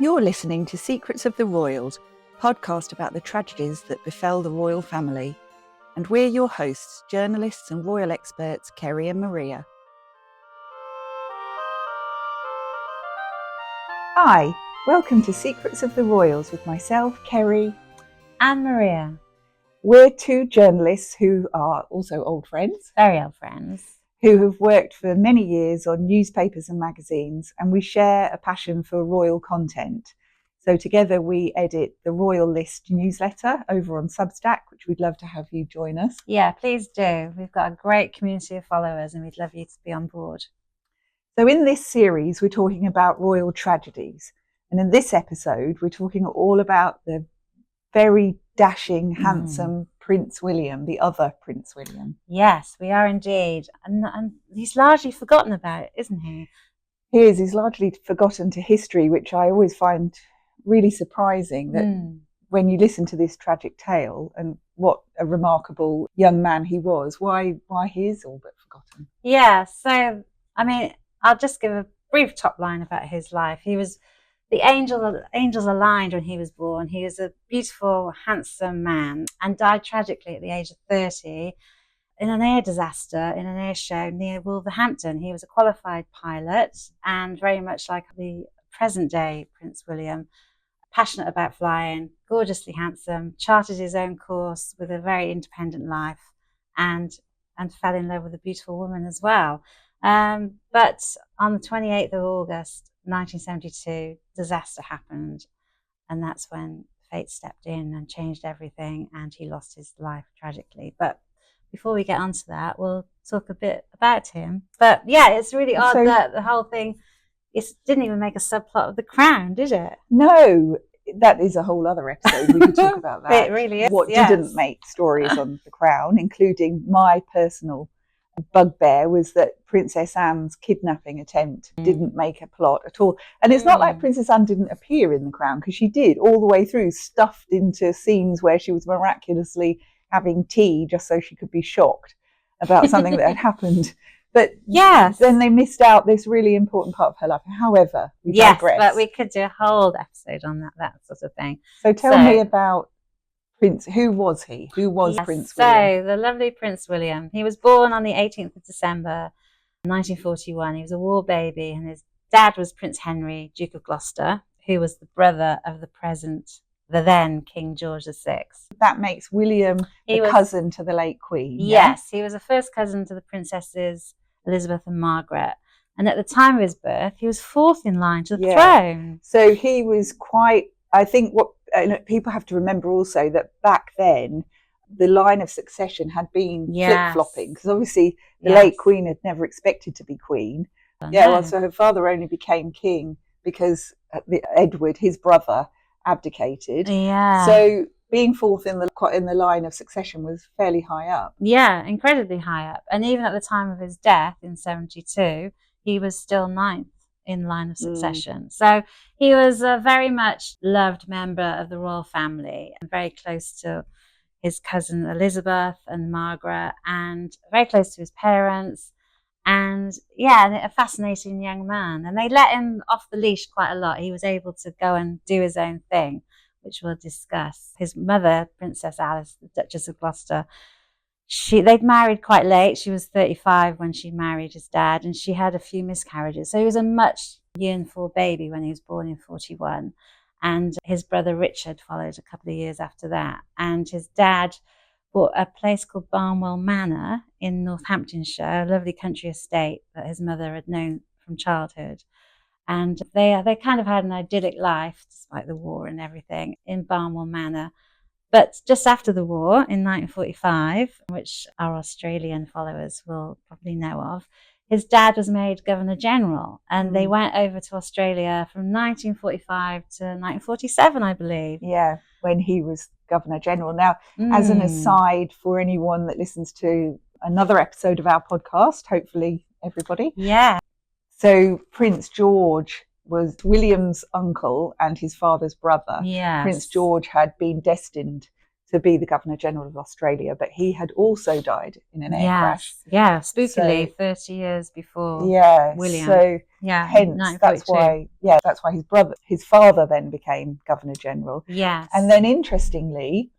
You're listening to Secrets of the Royals, a podcast about the tragedies that befell the royal family. And we're your hosts, journalists and royal experts, Kerry and Maria. Hi, welcome to Secrets of the Royals with myself, Kerry. And Maria. We're two journalists who are also old friends. Very old friends. Who have worked for many years on newspapers and magazines, and we share a passion for royal content. So together we edit the Royal List newsletter over on Substack, which we'd love to have you join us. Yeah, please do. We've got a great community of followers and we'd love you to be on board. So in this series, we're talking about royal tragedies. And in this episode, we're talking all about the very dashing, handsome Prince William, the other Prince William. Yes, we are indeed. And he's largely forgotten about, isn't he? He is. He's largely forgotten to history, which I always find really surprising that when you listen to this tragic tale and what a remarkable young man he was, why he is all but forgotten. Yeah, so, I mean, I'll just give a brief top line about his life. He was the angels aligned when he was born. He was a beautiful, handsome man and died tragically at the age of 30 in an air disaster in an air show near Wolverhampton. He was a qualified pilot and very much like the present day Prince William, passionate about flying, gorgeously handsome, charted his own course with a very independent life and fell in love with a beautiful woman as well. But on the 28th of August, 1972, disaster happened, and that's when fate stepped in and changed everything, and he lost his life tragically. But before we get onto that, we'll talk a bit about him. But yeah, it's really odd that the whole thing didn't even make a subplot of The Crown, did it? No, that is a whole other episode. We could talk about that. It really is. What didn't make stories on The Crown, including my personal bugbear, was that Princess Anne's kidnapping attempt didn't make a plot at all. And it's not like Princess Anne didn't appear in The Crown, because she did all the way through, stuffed into scenes where she was miraculously having tea just so she could be shocked about something that had happened. But yes, then they missed out this really important part of her life. However, we digress. But we could do a whole episode on that sort of thing. So tell me about Prince. Who was he? Who was Prince William? So the lovely Prince William. He was born on the 18th of December, 1941. He was a war baby, and his dad was Prince Henry, Duke of Gloucester, who was the brother of the then King George VI. That makes William cousin to the late Queen. Yes, he was a first cousin to the princesses Elizabeth and Margaret. And at the time of his birth, he was fourth in line to the throne. So he was quite, I think what people have to remember also that back then, the line of succession had been flip-flopping, because obviously the late Queen had never expected to be Queen. So her father only became king because Edward, his brother, abdicated. So being fourth in the line of succession was fairly high up. Yeah, incredibly high up. And even at the time of his death in 72, he was still ninth in line of succession. So he was a very much loved member of the royal family and very close to his cousin Elizabeth and Margaret, and very close to his parents. And a fascinating young man. And they let him off the leash quite a lot. He was able to go and do his own thing, which we'll discuss. His mother, Princess Alice, the Duchess of Gloucester, they'd married quite late. She was 35 when she married his dad, and she had a few miscarriages. So he was a much yearned for baby when he was born in 41. And his brother Richard followed a couple of years after that. And his dad bought a place called Barnwell Manor in Northamptonshire, a lovely country estate that his mother had known from childhood. And they kind of had an idyllic life, despite the war and everything, in Barnwell Manor. But just after the war, in 1945, which our Australian followers will probably know of, his dad was made Governor General, and they went over to Australia from 1945 to 1947, I believe. Yeah, when he was Governor General. Now, as an aside for anyone that listens to another episode of our podcast, hopefully everybody. Yeah. So Prince George was William's uncle and his father's brother. Yes. Prince George had been destined to be the Governor General of Australia, but he had also died in an air crash. Yeah, spookily, 30 years before William. So hence that's why his father then became Governor General. Yes. And then interestingly,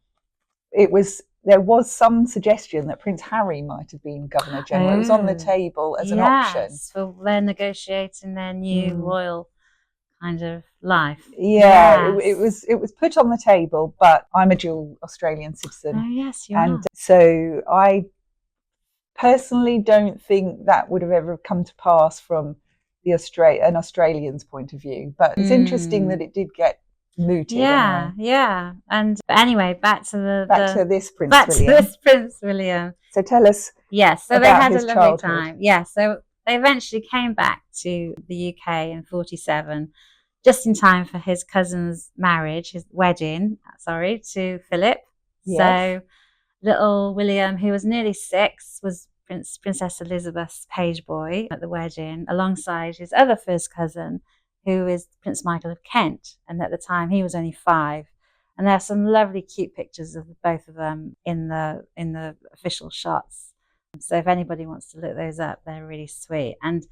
there was some suggestion that Prince Harry might have been Governor General. It was on the table as an option. So they're negotiating their new royal kind of life. It was put on the table, but I'm a dual Australian citizen. Oh yes, you are. So I personally don't think that would have ever come to pass from an Australian's point of view. But it's interesting that it did get mooted. Yeah. And anyway, back to this Prince William. So tell us. Yes, so about they had his a lovely childhood. time. Yeah, so they eventually came back to the UK in 1947, just in time for his cousin's marriage, his wedding, to Philip. Yes. So little William, who was nearly 6, was Princess Elizabeth's page boy at the wedding, alongside his other first cousin, who is Prince Michael of Kent. And at the time, he was only 5. And there are some lovely, cute pictures of both of them in the official shots. So if anybody wants to look those up, they're really sweet. And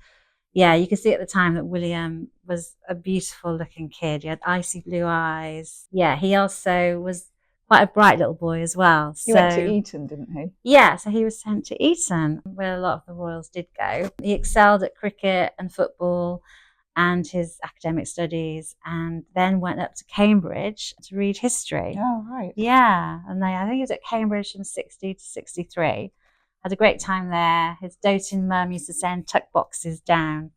yeah, you can see at the time that William was a beautiful looking kid. He had icy blue eyes. Yeah, he also was quite a bright little boy as well. He went to Eton, didn't he? Yeah, so he was sent to Eton, where a lot of the royals did go. He excelled at cricket and football and his academic studies, and then went up to Cambridge to read history. Oh, right. Yeah, and I think he was at Cambridge from 1960 to 1963. Had a great time there. His doting mum used to send tuck boxes down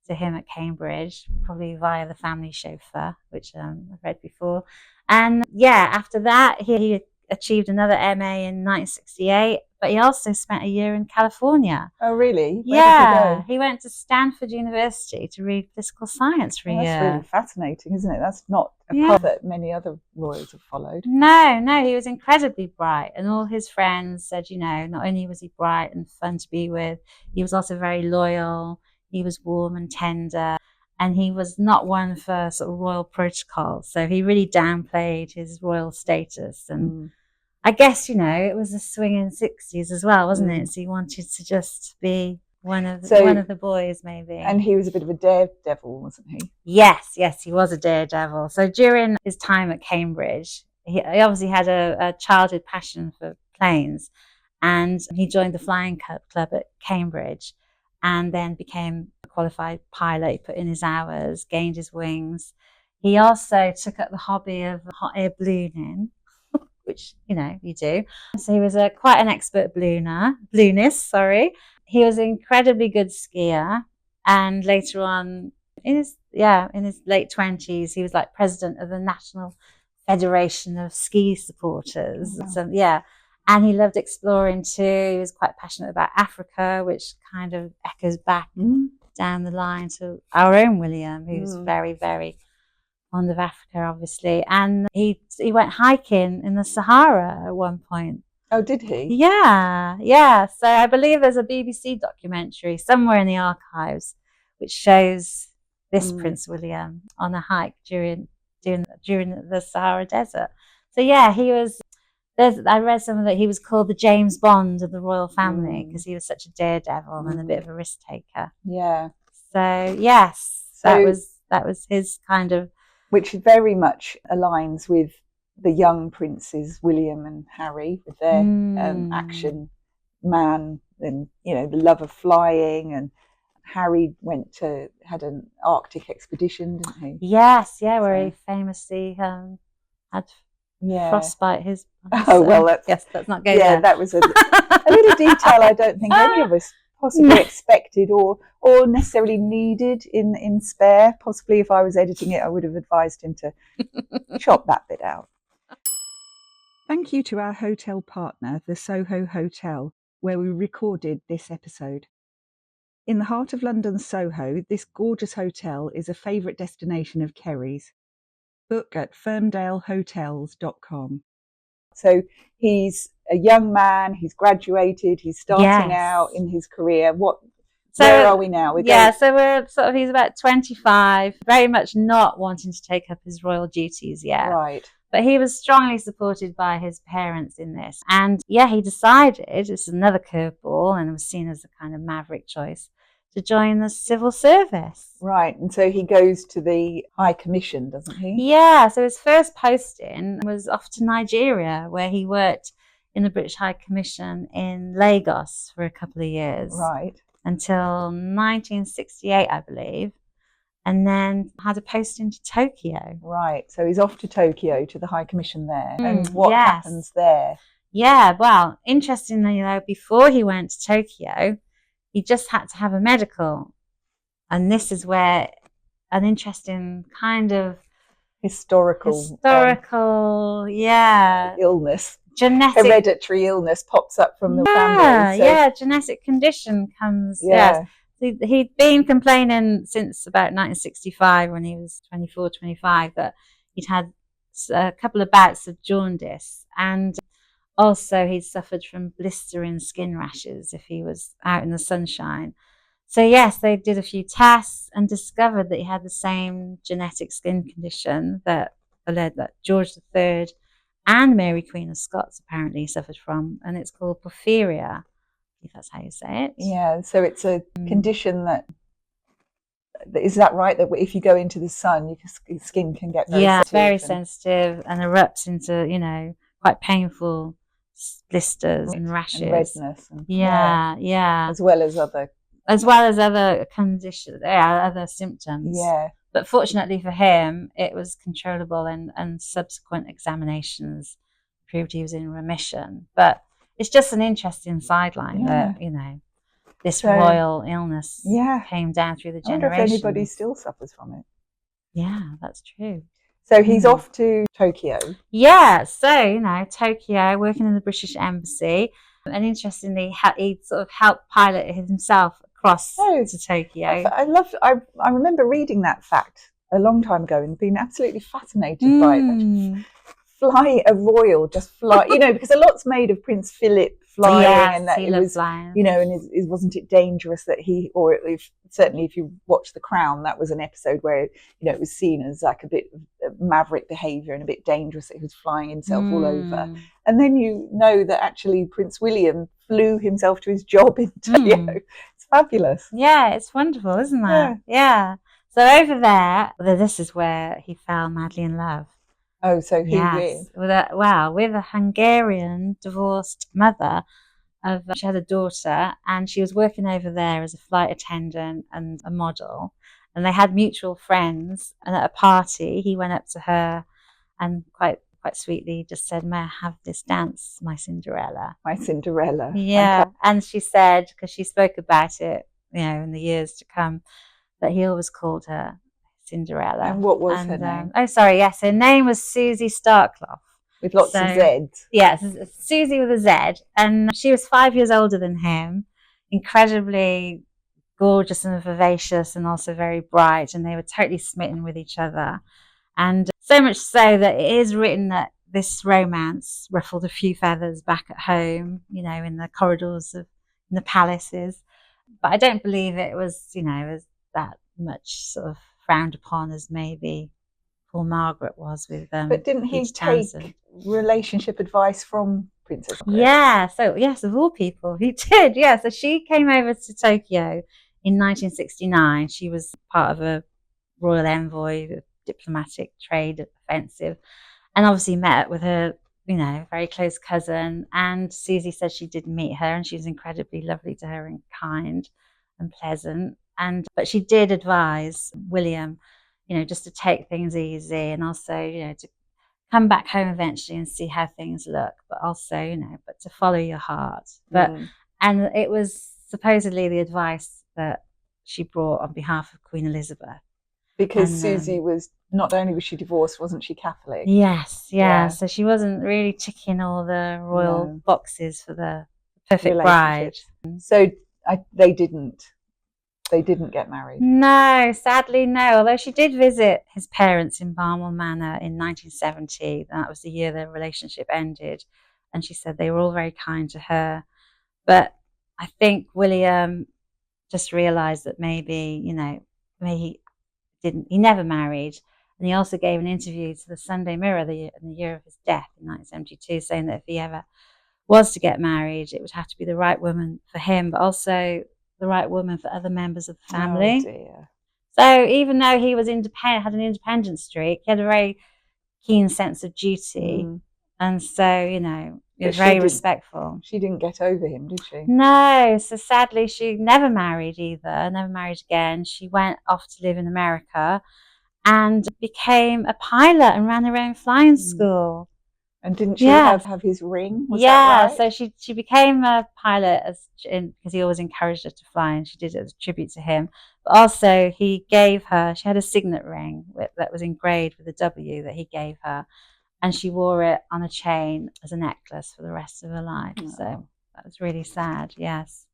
to him at Cambridge, probably via the family chauffeur, which I've read before. And yeah, after that, he achieved another MA in 1968, but he also spent a year in California. Oh, really? Where Yeah, did he go? he went to Stanford University to read political science for a year. That's really fascinating, isn't it? That's not a path that many other royals have followed. No, he was incredibly bright, and all his friends said, not only was he bright and fun to be with, he was also very loyal. He was warm and tender, and he was not one for sort of royal protocol. So he really downplayed his royal status. And I guess, it was the swinging 60s as well, wasn't it? So he wanted to just be one of the boys, maybe. And he was a bit of a daredevil, wasn't he? Yes, he was a daredevil. So during his time at Cambridge, he obviously had a childhood passion for planes, and he joined the flying club at Cambridge, and then became a qualified pilot. He put in his hours, gained his wings. He also took up the hobby of hot air ballooning, which, you do. So he was quite an expert balloonist. He was an incredibly good skier. And later on, in his late 20s, he was like president of the National Federation of Ski Supporters. Wow. So, and he loved exploring too. He was quite passionate about Africa, which kind of echoes back down the line to our own William, who's very, very fond of Africa, obviously. And he went hiking in the Sahara at one point. Oh, did he? Yeah. So I believe there's a BBC documentary somewhere in the archives which shows this Prince William on a hike during the Sahara Desert. So yeah, he was. I read somewhere that he was called the James Bond of the royal family because he was such a daredevil and a bit of a risk taker. Yeah. So yes, that was his kind of, which very much aligns with the young princes William and Harry, with their action man and the love of flying. And Harry had an Arctic expedition, didn't he? Yes, where he famously had frostbite his. Let's not go there. That was a little detail I don't think any of us possibly expected or necessarily needed in Spare. Possibly if I was editing it, I would have advised him to chop that bit out. Thank you to our hotel partner, the Soho Hotel, where we recorded this episode. In the heart of London's Soho, this gorgeous hotel is a favourite destination of Kerry's. Book at ferndalehotels.com. So he's a young man, he's graduated, he's starting out in his career. Where are we now? So we're he's about 25, very much not wanting to take up his royal duties yet. Right. But he was strongly supported by his parents in this. And yeah, he decided, this is another curveball and was seen as a kind of maverick choice, to join the civil service. Right, and so he goes to the High Commission, doesn't he? Yeah, so his first posting was off to Nigeria, where he worked in the British High Commission in Lagos for a couple of years. Right. Until 1968, I believe. And then had a posting to Tokyo. Right, so he's off to Tokyo to the High Commission there. And what happens there? Yeah, well, interestingly though, before he went to Tokyo, he just had to have a medical. And this is where an interesting kind of historical illness, hereditary illness pops up from the family. So. Genetic condition comes. Yes. He'd been complaining since about 1965 when he was 24, 25 that he'd had a couple of bouts of jaundice, and also he'd suffered from blistering skin rashes if he was out in the sunshine. So yes, they did a few tests and discovered that he had the same genetic skin condition that led that George III and Mary Queen of Scots apparently suffered from, and it's called porphyria. If that's how you say it. Yeah, so it's a condition that, is that right, that if you go into the sun, your skin can get very sensitive? Yeah, very sensitive and erupts into, quite painful blisters and rashes. And redness. And, yeah. As well as other conditions, other symptoms. Yeah. But fortunately for him, it was controllable, and subsequent examinations proved he was in remission. But it's just an interesting sideline that, this royal illness came down through the generations. I wonder if anybody still suffers from it. Yeah, that's true. So he's off to Tokyo. Yeah, so, Tokyo, working in the British Embassy. And interestingly, he sort of helped pilot himself across to Tokyo. I remember reading that fact a long time ago and being absolutely fascinated by it. A royal, because a lot's made of Prince Philip flying, and that it was, flying. and wasn't it dangerous that certainly if you watch The Crown, that was an episode where, it was seen as like a bit of maverick behaviour and a bit dangerous that he was flying himself all over. And then that actually Prince William flew himself to his job in Tokyo. It's fabulous. Yeah, it's wonderful, isn't it? Yeah. So over there, this is where he fell madly in love. Oh, so he with a Hungarian divorced mother. She had a daughter, and she was working over there as a flight attendant and a model. And they had mutual friends. And at a party, he went up to her and quite sweetly just said, "May I have this dance, my Cinderella?" My Cinderella. Yeah. Okay. And she said, because she spoke about it, in the years to come, that he always called her Cinderella. And what was her name? Her name was Susie Starkloff. With lots of Z's. Yes, Susie with a Z. And she was 5 years older than him, incredibly gorgeous and vivacious, and also very bright. And they were totally smitten with each other. And so much so that it is written that this romance ruffled a few feathers back at home, in the corridors in the palaces. But I don't believe it was, was that much sort of frowned upon as maybe poor Margaret was with them. But didn't he take relationship advice from Princess Margaret? Yeah, so yes, of all people, he did. Yeah, so she came over to Tokyo in 1969. She was part of a royal envoy, a diplomatic trade offensive, and obviously met with her, very close cousin. And Susie said she did meet her, and she was incredibly lovely to her and kind and pleasant. But she did advise William, just to take things easy, and also, to come back home eventually and see how things look, but also, but to follow your heart. And it was supposedly the advice that she brought on behalf of Queen Elizabeth. Because Susie was, not only was she divorced, wasn't she Catholic? Yes, yeah. So she wasn't really ticking all the royal boxes for the perfect bride. So they didn't get married? No, sadly no. Although she did visit his parents in Barnwell Manor in 1970. That was the year their relationship ended. And she said they were all very kind to her. But I think William just realised that maybe, he never married. And he also gave an interview to the Sunday Mirror in the year of his death in 1972, saying that if he ever was to get married, it would have to be the right woman for him, but also the right woman for other members of the family. Oh dear. So even though he was independent, had an independent streak, he had a very keen sense of duty. And so, you know, he was very respectful. She didn't get over him, did she? No. So sadly, she never married either, never married again. She went off to live in America and became a pilot and ran her own flying school. And didn't she have his ring? Was that right? So she became a pilot because he always encouraged her to fly, and she did it as a tribute to him. But also he gave her, she had a signet ring that was engraved with a W that he gave her, and she wore it on a chain as a necklace for the rest of her life. Oh. So that was really sad. Yes.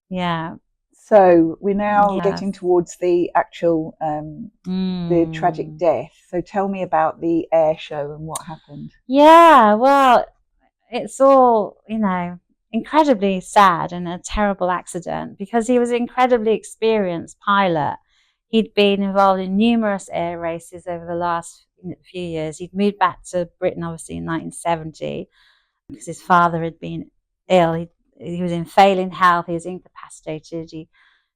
Yeah. So we're now getting towards the actual, the tragic death. So tell me about the air show and what happened. Yeah, well, it's all, you know, incredibly sad and a terrible accident, because he was an incredibly experienced pilot. He'd been involved in numerous air races over the last few years. He'd moved back to Britain, obviously, in 1970 because his father had been ill. He was in failing health. He was incapacitated. He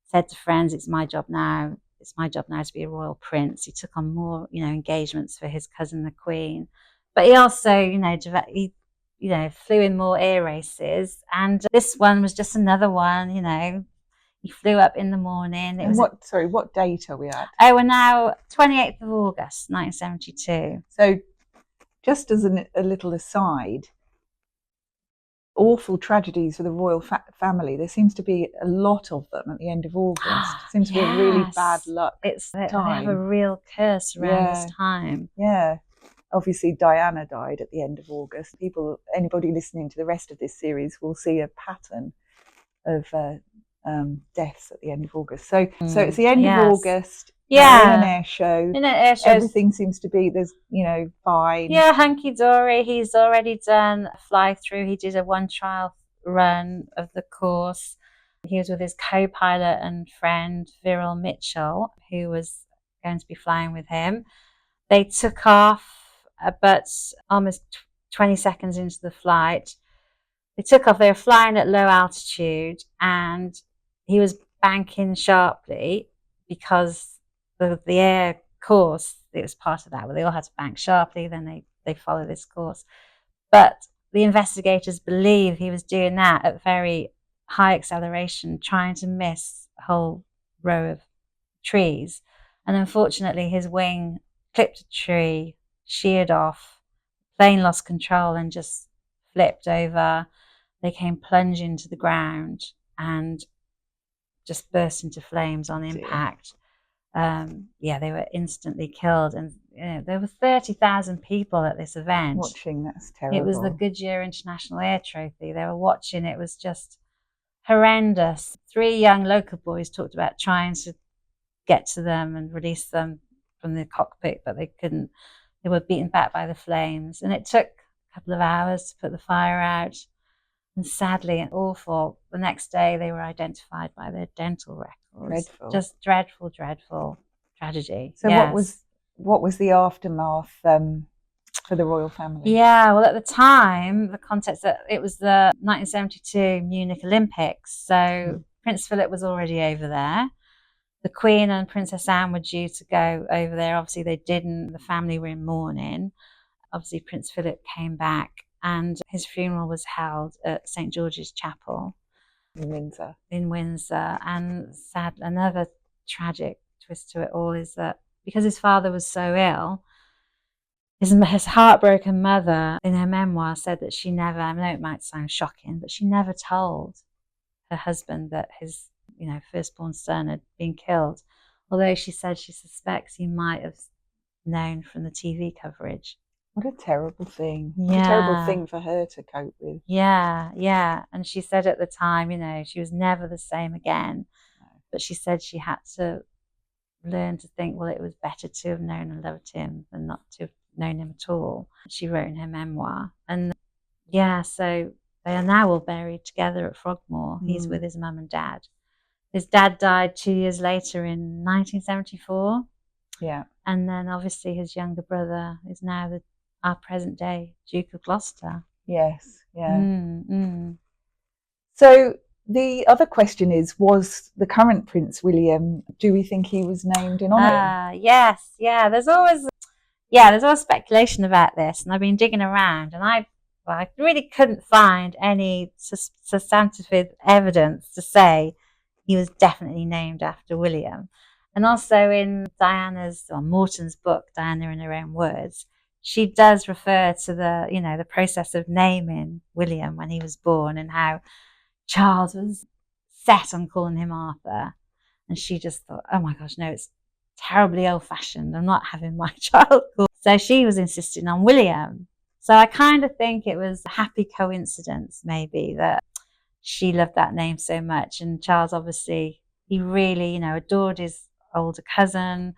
said to friends, "It's my job now. It's my job now to be a royal prince." He took on more, you know, engagements for his cousin, the Queen. But he also, you know, flew in more air races. And this one was just another one, you know. He flew up in the morning. What date are we at? Oh, we're now 28th of August, 1972. So just as a little aside, awful tragedies for the royal family. There seems to be a lot of them at the end of August. It seems to be a really bad luck. They have a real curse around this time. Yeah. Obviously, Diana died at the end of August. Anybody listening to the rest of this series will see a pattern of deaths at the end of August. So it's the end of August. Yeah, in an air show. Everything seems to be, there's, you know, fine. Yeah, hunky dory. He's already done a fly through. He did a one trial run of the course. He was with his co-pilot and friend Viral Mitchell, who was going to be flying with him. They took off, but almost 20 seconds into the flight, they took off. They were flying at low altitude, and he was banking sharply because the air course, it was part of that, where they all had to bank sharply, then they follow this course. But the investigators believe he was doing that at very high acceleration, trying to miss a whole row of trees. And unfortunately, his wing clipped a tree, sheared off, plane lost control and just flipped over. They came plunging to the ground and just burst into flames on impact. They were instantly killed, and you know, there were 30,000 people at this event watching. That's terrible. It was the Goodyear International Air Trophy. They were watching. It was just horrendous. 3 young local boys talked about trying to get to them and release them from the cockpit, but they couldn't. They were beaten back by the flames, and it took a couple of hours to put the fire out. And sadly and awful, the next day they were identified by their dental records. Dreadful. Just dreadful, dreadful tragedy. So what was the aftermath for the royal family? Yeah, well, at the time, the context that it was the 1972 Munich Olympics. So Prince Philip was already over there. The Queen and Princess Anne were due to go over there. Obviously, they didn't. The family were in mourning. Obviously, Prince Philip came back, and his funeral was held at St. George's Chapel in Windsor. And another tragic twist to it all is that because his father was so ill, his heartbroken mother, in her memoir, said that she never, I know it might sound shocking, but she never told her husband that his, you know, firstborn son had been killed. Although she said she suspects he might have known from the TV coverage. What a terrible thing. Yeah. What a terrible thing for her to cope with. Yeah, yeah. And she said at the time, you know, she was never the same again. No. But she said she had to learn to think, well, it was better to have known and loved him than not to have known him at all. She wrote in her memoir. And yeah, so they are now all buried together at Frogmore. He's with his mum and dad. His dad died 2 years later in 1974. Yeah. And then obviously his younger brother is now our present day Duke of Gloucester. Yes. Yeah. Mm. So the other question is, was the current Prince William, do we think he was named in honour? Yes. Yeah. There's always speculation about this, and I've been digging around, and I really couldn't find any substantive evidence to say he was definitely named after William. And also in Morton's book, Diana in Her Own Words, she does refer to the process of naming William when he was born, and how Charles was set on calling him Arthur. And she just thought, oh my gosh, no, it's terribly old-fashioned. I'm not having my child called. So she was insisting on William. So I kind of think it was a happy coincidence, maybe, that she loved that name so much. And Charles, obviously, he really, adored his older cousin,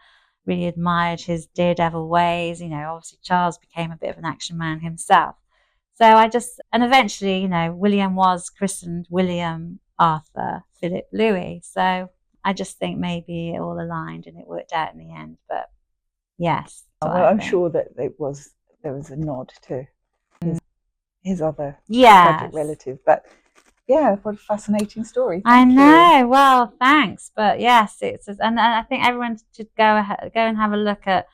really admired his daredevil ways. Obviously Charles became a bit of an action man himself. So and eventually, William was christened William Arthur Philip Louis. So I just think maybe it all aligned and it worked out in the end. But yes. Well, I'm sure that there was a nod to his other tragic relative. But yeah, what a fascinating story. Thank I know. You. Well, thanks. But yes, and I think everyone should go and have a look at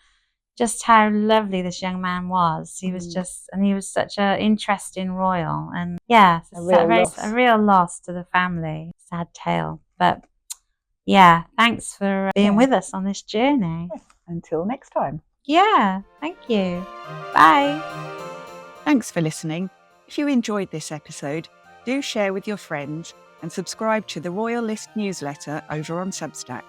just how lovely this young man was. He was he was such an interesting royal, and a real loss to the family. Sad tale. But yeah, thanks for being with us on this journey. Until next time. Yeah, thank you. Bye. Thanks for listening. If you enjoyed this episode, do share with your friends and subscribe to the Royal List newsletter over on Substack.